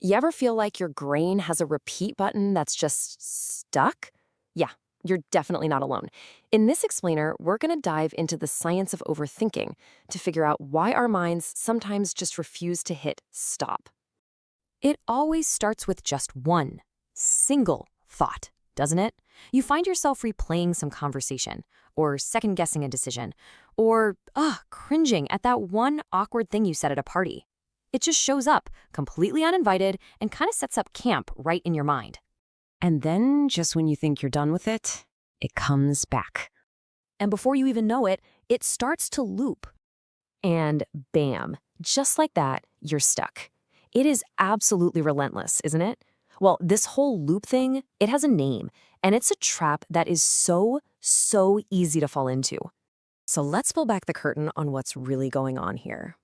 You ever feel like your brain has a repeat button that's just stuck? Yeah, you're definitely not alone. In this explainer, we're going to dive into the science of overthinking to figure out why our minds sometimes just refuse to hit stop. It always starts with just one single thought, doesn't it? You find yourself replaying some conversation, or second-guessing a decision, or cringing at that one awkward thing you said at a party. It just shows up, completely uninvited, and kind of sets up camp right in your mind. And then, just when you think you're done with it, it comes back. And before you even know it, it starts to loop. And bam, just like that, you're stuck. It is absolutely relentless, isn't it? Well, this whole loop thing, it has a name, and it's a trap that is so easy to fall into. So let's pull back the curtain on what's really going on here.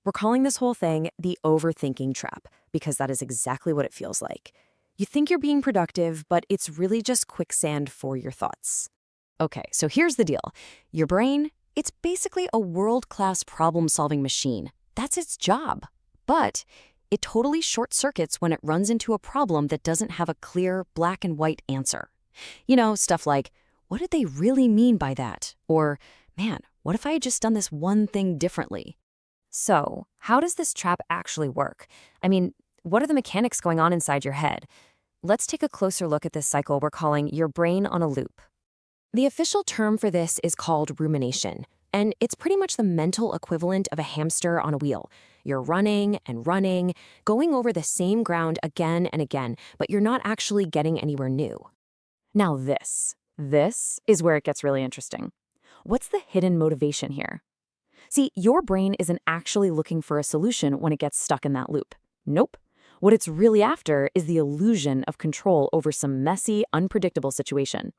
We're calling this whole thing the overthinking trap, because that is exactly what it feels like. You think you're being productive, but it's really just quicksand for your thoughts. Okay, so here's the deal. Your brain, it's basically a world-class problem-solving machine. That's its job. But it totally short-circuits when it runs into a problem that doesn't have a clear black and white answer. You know, stuff like, what did they really mean by that? Or, man, what if I had just done this one thing differently? So, how does this trap actually work? I mean, what are the mechanics going on inside your head? Let's take a closer look at this cycle we're calling your brain on a loop. The official term for this is called rumination, and it's pretty much the mental equivalent of a hamster on a wheel. You're running and running, going over the same ground again and again, but you're not actually getting anywhere new. Now this is where it gets really interesting. What's the hidden motivation here? See, your brain isn't actually looking for a solution when it gets stuck in that loop. Nope. What it's really after is the illusion of control over some messy, unpredictable situation.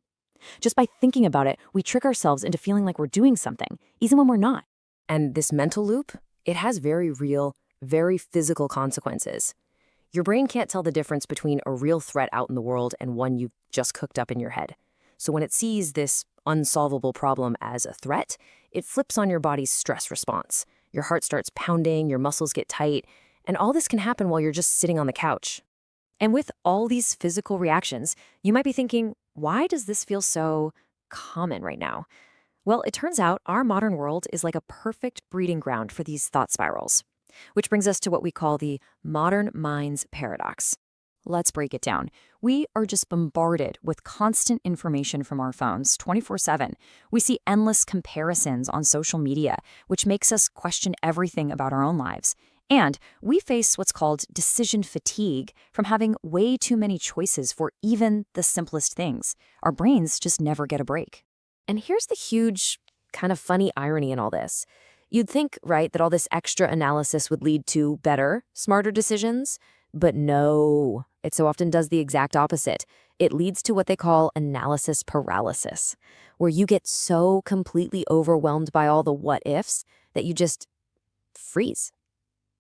Just by thinking about it, we trick ourselves into feeling like we're doing something, even when we're not. And this mental loop, it has very real, very physical consequences. Your brain can't tell the difference between a real threat out in the world and one you've just cooked up in your head. So when it sees this unsolvable problem as a threat, it flips on your body's stress response. Your heart starts pounding, your muscles get tight, and all this can happen while you're just sitting on the couch. And with all these physical reactions, you might be thinking, why does this feel so common right now? Well, it turns out our modern world is like a perfect breeding ground for these thought spirals, which brings us to what we call the modern mind's paradox. Let's break it down. We are just bombarded with constant information from our phones 24/7. We see endless comparisons on social media, which makes us question everything about our own lives. And we face what's called decision fatigue from having way too many choices for even the simplest things. Our brains just never get a break. And here's the huge, kind of funny irony in all this. You'd think, right, that all this extra analysis would lead to better, smarter decisions? But no, it so often does the exact opposite. It leads to what they call analysis paralysis, where you get so completely overwhelmed by all the what-ifs that you just freeze.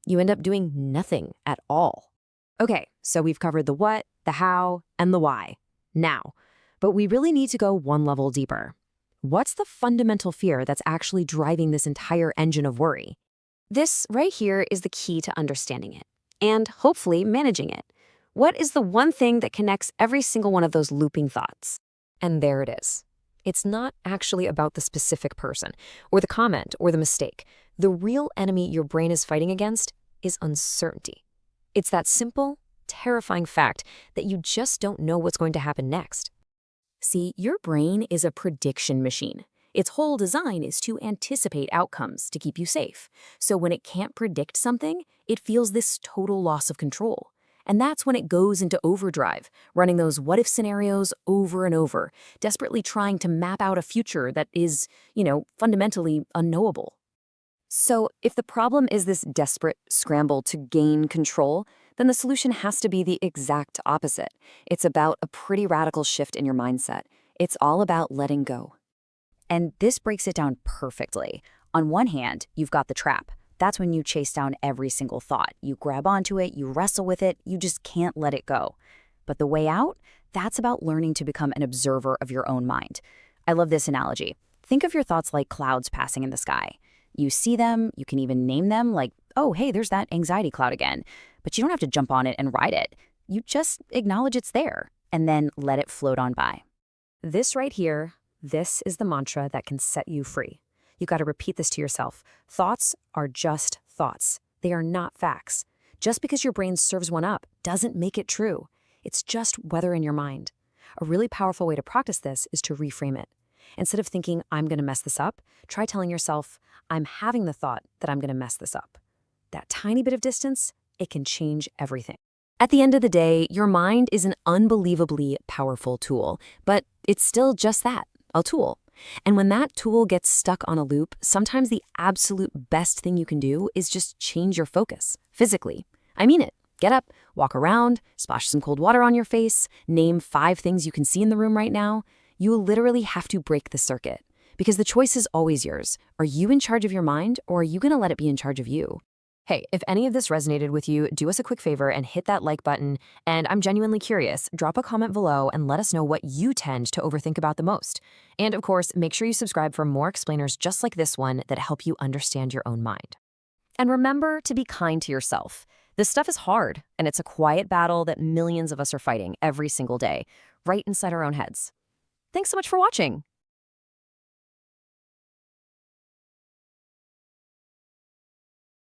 You end up doing nothing at all. Okay, so we've covered the what, the how, and the why. Now, but we really need to go one level deeper. What's the fundamental fear that's actually driving this entire engine of worry? This right here is the key to understanding it, and hopefully managing it. What is the one thing that connects every single one of those looping thoughts? And there it is. It's not actually about the specific person, or the comment, or the mistake. The real enemy your brain is fighting against is uncertainty. It's that simple, terrifying fact that you just don't know what's going to happen next. See, your brain is a prediction machine. Its whole design is to anticipate outcomes to keep you safe. So when it can't predict something, it feels this total loss of control. And that's when it goes into overdrive, running those what-if scenarios over and over, desperately trying to map out a future that is, fundamentally unknowable. So if the problem is this desperate scramble to gain control, then the solution has to be the exact opposite. It's about a pretty radical shift in your mindset. It's all about letting go. And this breaks it down perfectly. On one hand, you've got the trap. That's when you chase down every single thought. You grab onto it, you wrestle with it, you just can't let it go. But the way out, that's about learning to become an observer of your own mind. I love this analogy. Think of your thoughts like clouds passing in the sky. You see them, you can even name them, like, oh, hey, there's that anxiety cloud again. But you don't have to jump on it and ride it. You just acknowledge it's there and then let it float on by. This right here, this is the mantra that can set you free. You got to repeat this to yourself. Thoughts are just thoughts. They are not facts. Just because your brain serves one up doesn't make it true. It's just weather in your mind. A really powerful way to practice this is to reframe it. Instead of thinking, I'm going to mess this up, try telling yourself, I'm having the thought that I'm going to mess this up. That tiny bit of distance, it can change everything. At the end of the day, your mind is an unbelievably powerful tool, but it's still just that, a tool. And when that tool gets stuck on a loop, sometimes the absolute best thing you can do is just change your focus, physically. I mean it. Get up, walk around, splash some cold water on your face, name 5 things you can see in the room right now. You will literally have to break the circuit. Because the choice is always yours. Are you in charge of your mind, or are you going to let it be in charge of you? Hey, if any of this resonated with you, do us a quick favor and hit that like button. And I'm genuinely curious, drop a comment below and let us know what you tend to overthink about the most. And of course, make sure you subscribe for more explainers just like this one that help you understand your own mind. And remember to be kind to yourself. This stuff is hard, and it's a quiet battle that millions of us are fighting every single day, right inside our own heads. Thanks so much for watching.